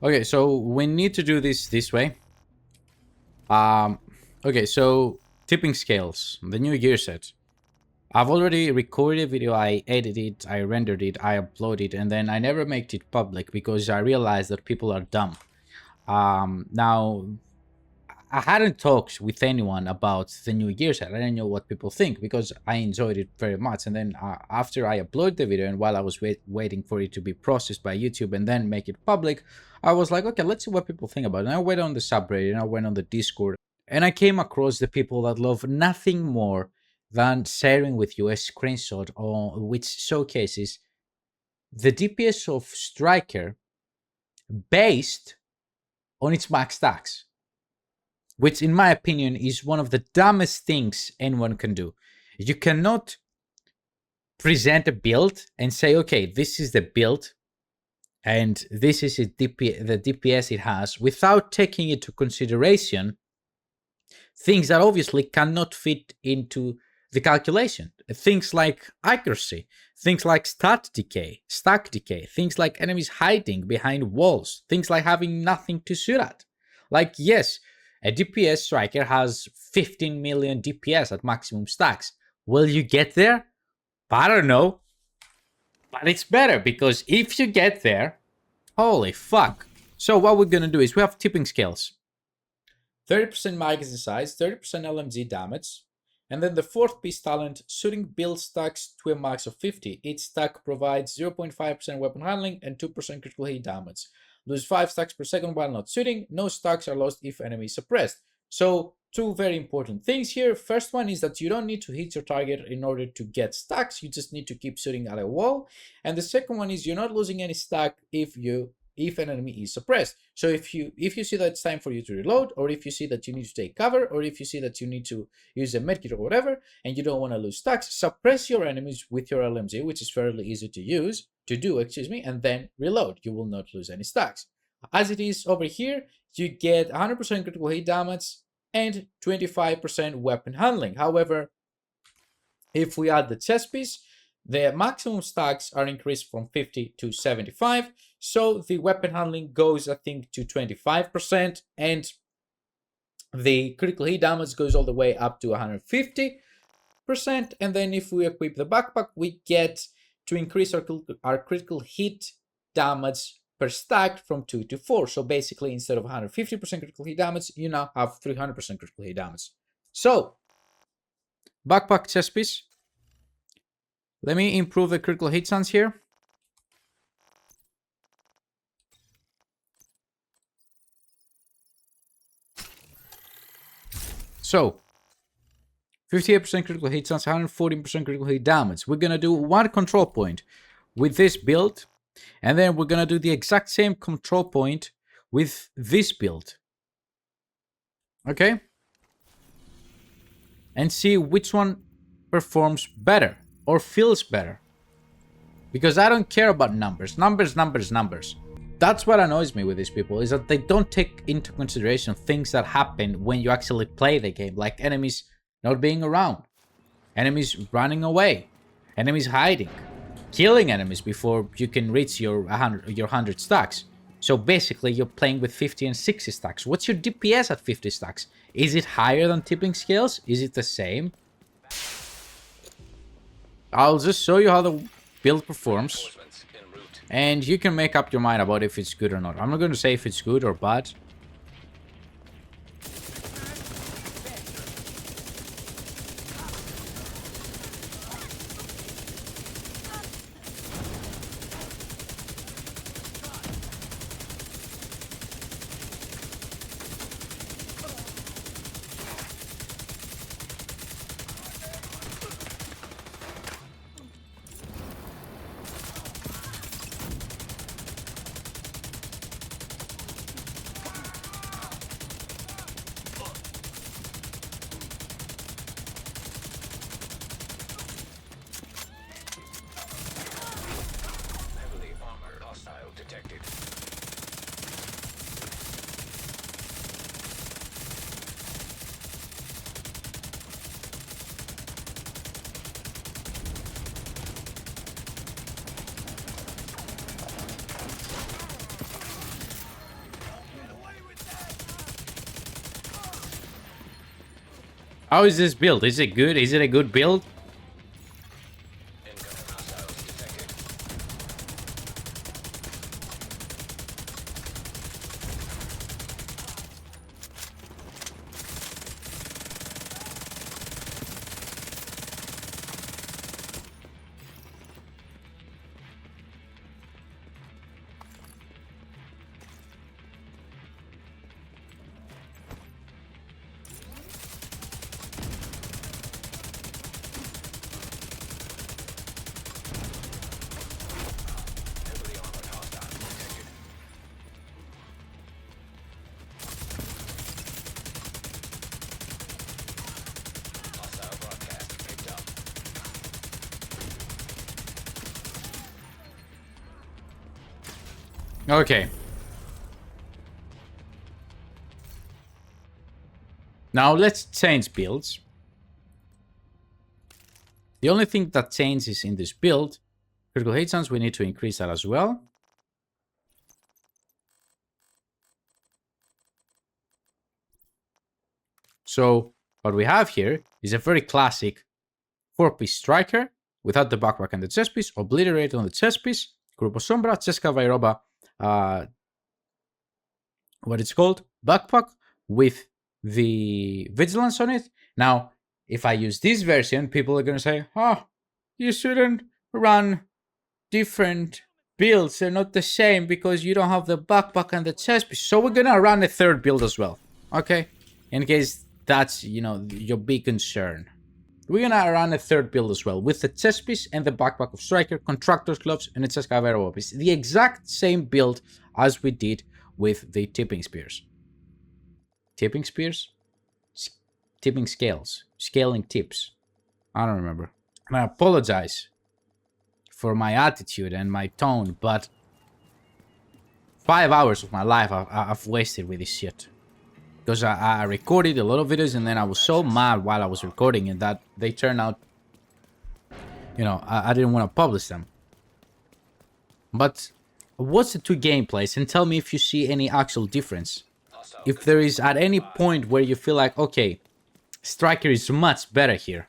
Okay, so we need to do this way. Okay, so tipping scales, the new gear set. I've already recorded a video, I edited it, I rendered it, I uploaded it, and then I never made it public because I realized that people are dumb. Now, I hadn't talked with anyone about the new gear set. I didn't know what people think because I enjoyed it very much. And then after I uploaded the video and while I was waiting for it to be processed by YouTube and then make it public, I was like, okay, let's see what people think about it. And I went on the subreddit and I went on the Discord and I came across the people that love nothing more than sharing with you a screenshot which showcases the DPS of Striker based on its max stacks, which in my opinion is one of the dumbest things anyone can do. You cannot present a build and say, okay, this is the build and this is the DPS it has without taking into consideration things that obviously cannot fit into the calculation. Things like accuracy, things like stack decay, things like enemies hiding behind walls, things like having nothing to shoot at. Like, yes, a DPS striker has 15 million DPS at maximum stacks. Will you get there? I don't know. But it's better because if you get there, holy fuck. So what we're gonna do is we have tipping scales. 30% magazine size, 30% LMG damage, and then the fourth piece talent, shooting build stacks to a max of 50. Each stack provides 0.5% weapon handling and 2% critical hit damage. Lose 5 stacks per second while not shooting. No stacks are lost if enemy is suppressed. So, two very important things here. First one is that you don't need to hit your target in order to get stacks. You just need to keep shooting at a wall. And the second one is you're not losing any stack if an enemy is suppressed. So if you see that it's time for you to reload, or if you see that you need to take cover, or if you see that you need to use a medkit or whatever, and you don't want to lose stacks, suppress your enemies with your LMG, which is fairly easy to do, and then reload. You will not lose any stacks. As it is over here, you get 100% critical hit damage and 25% weapon handling. However, if we add the chest piece, the maximum stacks are increased from 50 to 75, so the weapon handling goes, I think, to 25%, and the critical hit damage goes all the way up to 150%, and then if we equip the backpack, we get to increase our critical hit damage per stack from 2 to 4. So basically, instead of 150% critical hit damage, you now have 300% critical hit damage. So, backpack chest piece. Let me improve the critical hit chance here. So, 58% critical hit chance, 114% critical hit damage. We're gonna do one control point with this build, and then we're gonna do the exact same control point with this build. Okay? And see which one performs better or feels better. Because I don't care about numbers. Numbers. That's what annoys me with these people, is that they don't take into consideration things that happen when you actually play the game, like enemies not being around, enemies running away, enemies hiding, killing enemies before you can reach your 100 stacks. So basically, you're playing with 50 and 60 stacks. What's your DPS at 50 stacks? Is it higher than tipping scales? Is it the same? I'll just show you how the build performs, and you can make up your mind about if it's good or not. I'm not going to say if it's good or bad. How is this build? Is it good? Is it a good build? Okay. Now let's change builds. The only thing that changes in this build, critical hit chance, we need to increase that as well. So what we have here is a very classic 4-piece striker without the backpack and the chest piece, obliterated on the chest piece, Grupo Sombra, chest Cavairoba, what it's called, backpack with the vigilance on it. Now, if I use this version, people are gonna say, oh, you shouldn't run different builds. They're not the same because you don't have the backpack and the chest piece. So we're gonna run a third build as well, okay? In case that's, your big concern. We're gonna run a third build as well with the chest piece and the backpack of striker, contractor's gloves, and a chest Cavero piece. The exact same build as we did with the tipping spears. Tipping spears? Tipping scales. Scaling tips. I don't remember. And I apologize for my attitude and my tone, but 5 hours of my life I've wasted with this shit. Because I recorded a lot of videos and then I was so mad while I was recording it that they turned out, I didn't want to publish them. But watch the two gameplays and tell me if you see any actual difference. If there is at any point where you feel like, okay, Striker is much better here.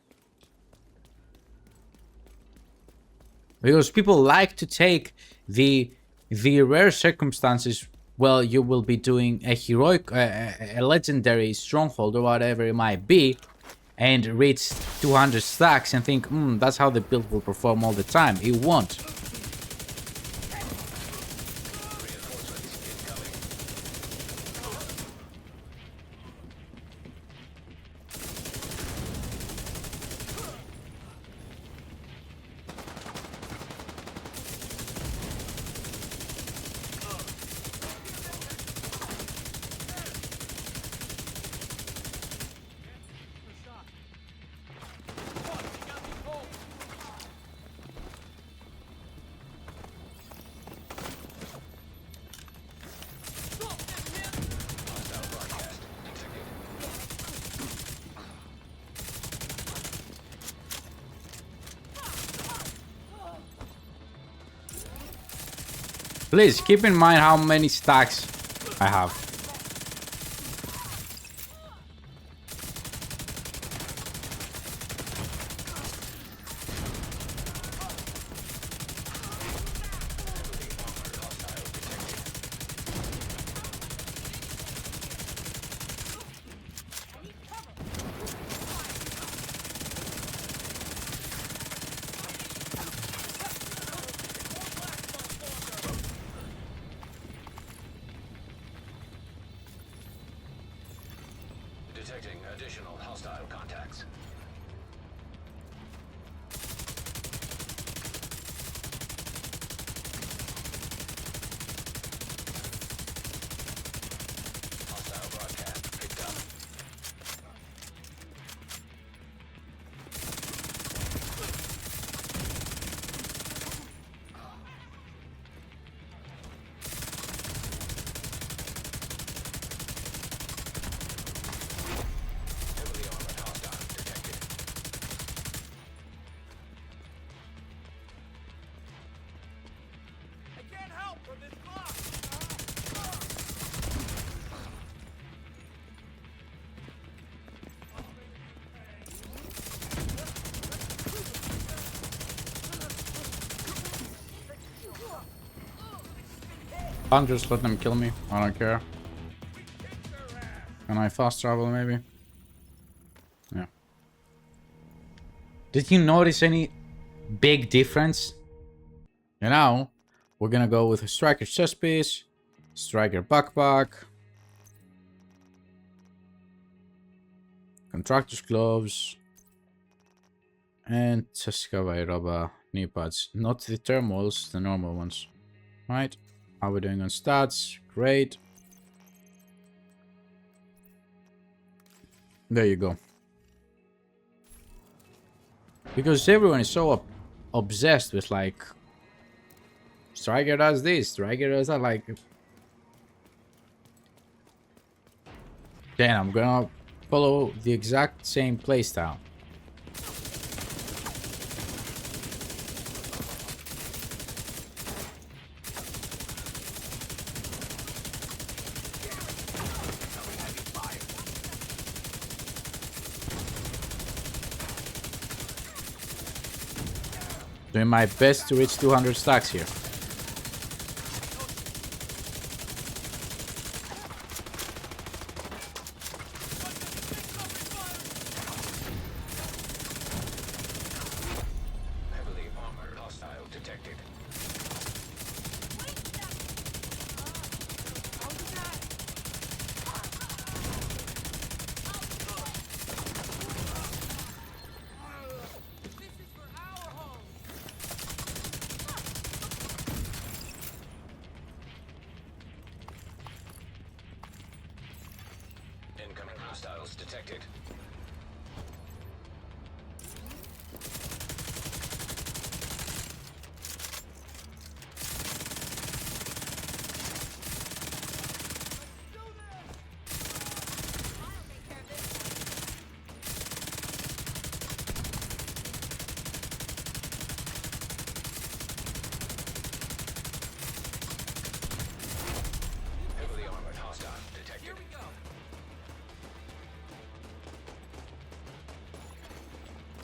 Because people like to take the rare circumstances. Well, you will be doing a heroic, a legendary stronghold or whatever it might be, and reach 200 stacks and think, that's how the build will perform all the time. It won't. Please keep in mind how many stacks I have. Detecting additional hostile contacts. Hostile broadcast picked up. Heavily armored hostile detected. I'll just let them kill me. I don't care. Can I fast travel maybe? Yeah. Did you notice any big difference? You know, we're gonna go with a striker chest piece, striker backpack, contractor's gloves, and Saskaway rubber knee pads. Not the thermals, the normal ones. Right? How are we doing on stats? Great. There you go. Because everyone is so obsessed with like Striker does this, Striker does that, like then I'm gonna follow the exact same playstyle. Doing my best to reach 200 stacks here. Heavily armored hostile detected. Incoming hostiles detected. Heavily armored hostile detected.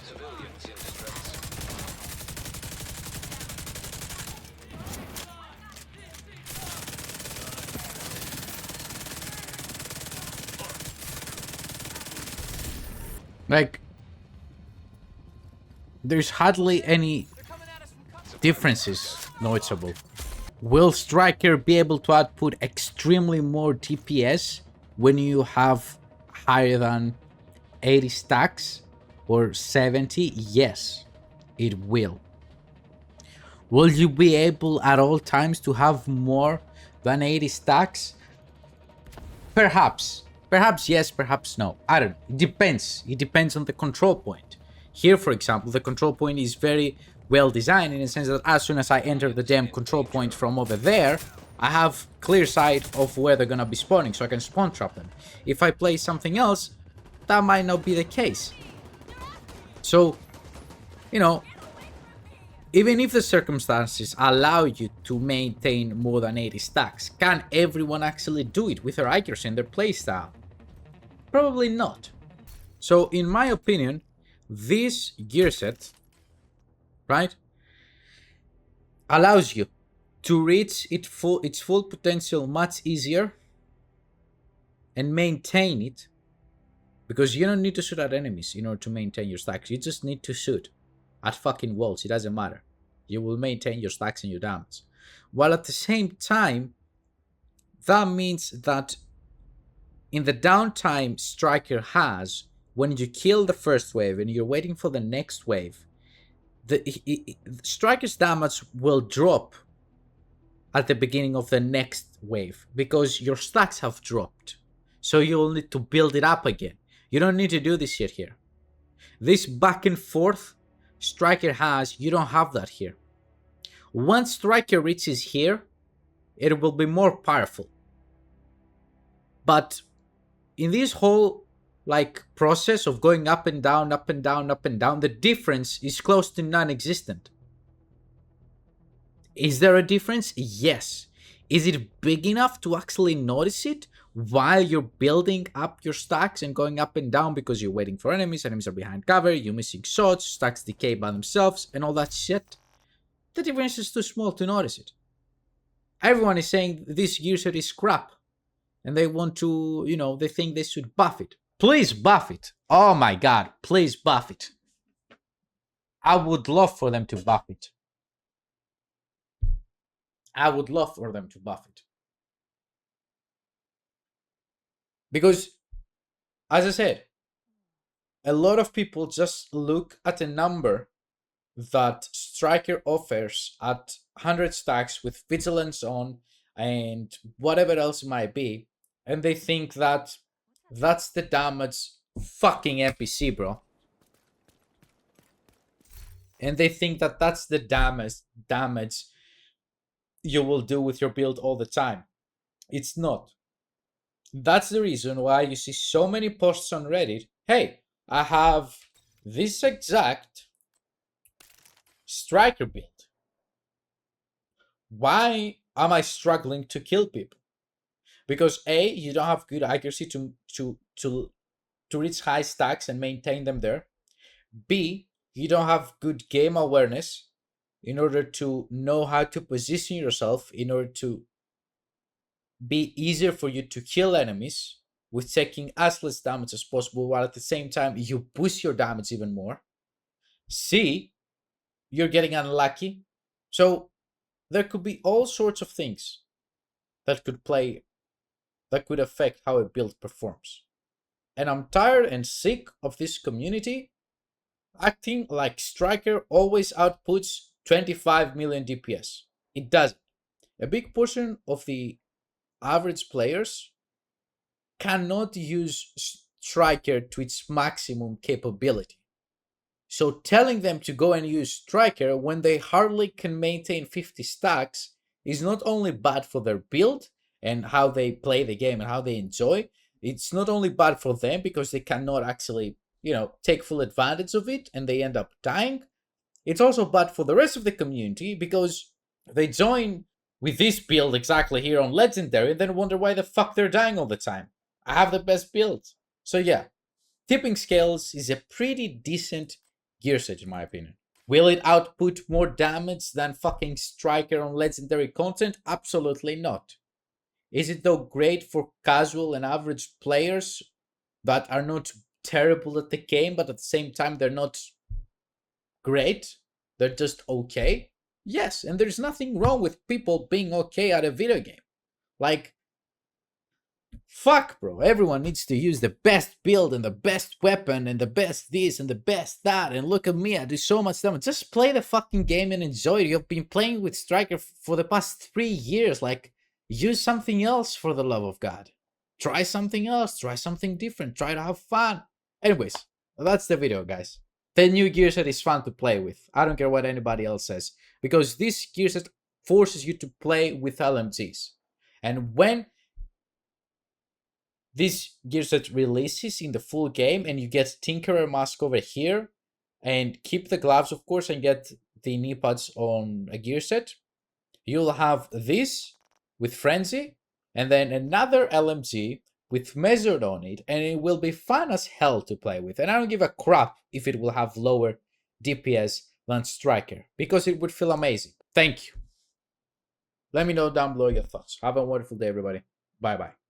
Civilians in distress. Like there's hardly any differences noticeable. Will Striker be able to output extremely more DPS when you have higher than 80 stacks or 70? Yes, it will. Will you be able at all times to have more than 80 stacks? Perhaps. Perhaps yes, perhaps no. I don't know. It depends. It depends on the control point. Here, for example, the control point is very well designed in the sense that as soon as I enter the damn control point from over there, I have clear sight of where they're gonna be spawning, so I can spawn trap them. If I play something else, that might not be the case. So, you know, even if the circumstances allow you to maintain more than 80 stacks, can everyone actually do it with their accuracy and their playstyle? Probably not. So, in my opinion, this gear set, right, allows you to reach its full potential much easier and maintain it, because you don't need to shoot at enemies in order to maintain your stacks. You just need to shoot at fucking walls. It doesn't matter. You will maintain your stacks and your damage. While at the same time, that means that in the downtime Striker has, when you kill the first wave and you're waiting for the next wave, the Striker's damage will drop at the beginning of the next wave because your stacks have dropped. So you'll need to build it up again. You don't need to do this shit here. This back and forth Striker has, you don't have that here. Once Striker reaches here, it will be more powerful. But in this whole like process of going up and down, up and down, up and down, the difference is close to non-existent. Is there a difference? Yes. Is it big enough to actually notice it while you're building up your stacks and going up and down because you're waiting for enemies, enemies are behind cover, you're missing shots, stacks decay by themselves, and all that shit? The difference is too small to notice it. Everyone is saying this gear set is crap. And they want to, they think they should buff it. Please buff it. Oh my god, please buff it. I would love for them to buff it. I would love for them to buff it. Because, as I said, a lot of people just look at a number that Striker offers at 100 stacks with Vigilance on and whatever else it might be, and they think that that's the damage. Fucking NPC, bro. And they think that that's the damage you will do with your build all the time. It's not. That's the reason why you see so many posts on Reddit. Hey, I have this exact Striker build. Why am I struggling to kill people? Because A, you don't have good accuracy to reach high stacks and maintain them there. B, you don't have good game awareness in order to know how to position yourself in order to be easier for you to kill enemies with taking as less damage as possible, while at the same time you boost your damage even more. C, you're getting unlucky. So there could be all sorts of things that could affect how a build performs. And I'm tired and sick of this community acting like Striker always outputs 25 million DPS. It doesn't. A big portion of the average players cannot use Striker to its maximum capability. So telling them to go and use Striker when they hardly can maintain 50 stacks is not only bad for their build and how they play the game and how they enjoy, it's not only bad for them because they cannot actually, take full advantage of it and they end up dying. It's also bad for the rest of the community because they join with this build exactly here on Legendary and then wonder why the fuck they're dying all the time. I have the best build. So yeah, tipping scales is a pretty decent gear set in my opinion. Will it output more damage than fucking Striker on Legendary content? Absolutely not. Is it though great for casual and average players that are not terrible at the game, but at the same time they're not great? They're just okay? Yes, and there's nothing wrong with people being okay at a video game. Like, fuck, bro. Everyone needs to use the best build and the best weapon and the best this and the best that. And look at me, I do so much damage. Just play the fucking game and enjoy it. You've been playing with Striker for the past 3 years. Like, use something else for the love of God. Try something else. Try something different. Try to have fun. Anyways, that's the video, guys. The new gear set is fun to play with. I don't care what anybody else says. Because this gear set forces you to play with LMGs. And when this gear set releases in the full game and you get Tinkerer mask over here and keep the gloves, of course, and get the knee pads on a gear set, you'll have this with Frenzy and then another LMG with Measured on it, and it will be fun as hell to play with. And I don't give a crap if it will have lower DPS than Striker, because it would feel amazing. Thank you. Let me know down below your thoughts. Have a wonderful day, everybody. Bye bye.